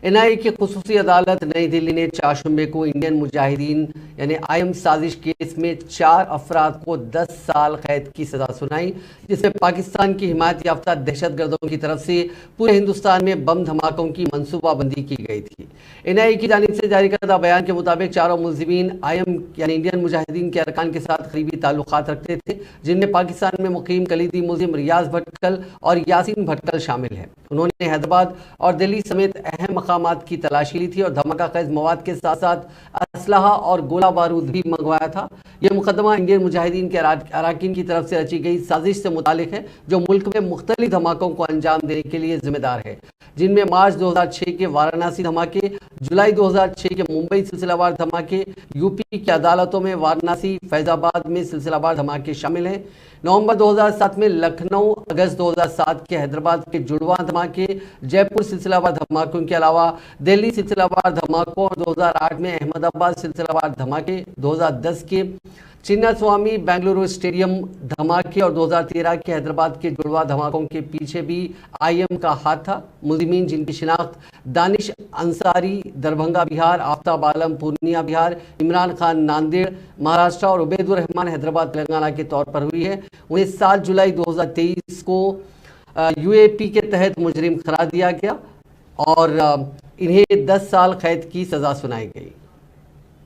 NIA کی خصوصی عدالت نئی دلی نے 4 شنبے کو انڈین مجاہدین یعنی IM سازش کیس میں 4 افراد کو 10 سال قید کی سزا سنائی، جس میں پاکستان کی حمایت یافتہ دہشت گردوں کی طرف سے پورے ہندوستان میں بم دھماکوں کی منصوبہ بندی کی گئی تھی۔ NIA کی جانب سے جاری کردہ بیان کے مطابق چاروں ملزمین IM یعنی انڈین مجاہدین کے ارکان کے ساتھ قریبی تعلقات رکھتے تھے، جن میں پاکستان میں مقیم کلیدی ملزم ریاض بھٹکل اور یاسین بھٹکل شامل ہیں۔ انہوں نے حیدرآباد اور دلی سمیت اہم مقامات کی تلاشی لی تھی اور دھماکہ خیز مواد کے ساتھ ساتھ اسلحہ اور گولہ بارود بھی منگوایا تھا۔ یہ مقدمہ انڈین مجاہدین کے اراکین کی طرف سے رچی گئی سازش سے متعلق ہے، جو ملک میں مختلف دھماکوں کو انجام دینے کے لیے ذمہ دار ہے، جن میں مارچ 2006 کے وارانسی دھماکے، جولائی 2006 کے ممبئی سلسلہ وار دھماکے، UP کی عدالتوں میں وارانسی، فیض آباد میں سلسلہ وار دھماکے شامل ہیں۔ نومبر 2007 میں لکھنؤ، اگست 2007 کے حیدرآباد کے جڑواں دھماکے، جے پور سلسلہ وار دھماکوں کے علاوہ دہلی سلسلہ وار دھماکوں اور 2008 میں احمد آباد سلسلہ وار دھماکے، 2010 کے چنا سوامی بنگلورو اسٹیڈیم دھماکے اور 2013 کے حیدرآباد کے جڑواں دھماکوں کے پیچھے بھی IM کا ہاتھ تھا۔ ملزمین جن کی شناخت دانش انصاری دربھنگہ بہار، آفتاب عالم پورنیہ بہار، عمران خان ناندیڑ مہاراشٹر اور عبید الرحمان حیدرآباد تلنگانہ کے طور پر ہوئی ہے، انہیں 7 جولائی 2023 کو UAP کے تحت مجرم قرار دیا گیا اور انہیں 10 سال قید کی سزا سنائی گئی۔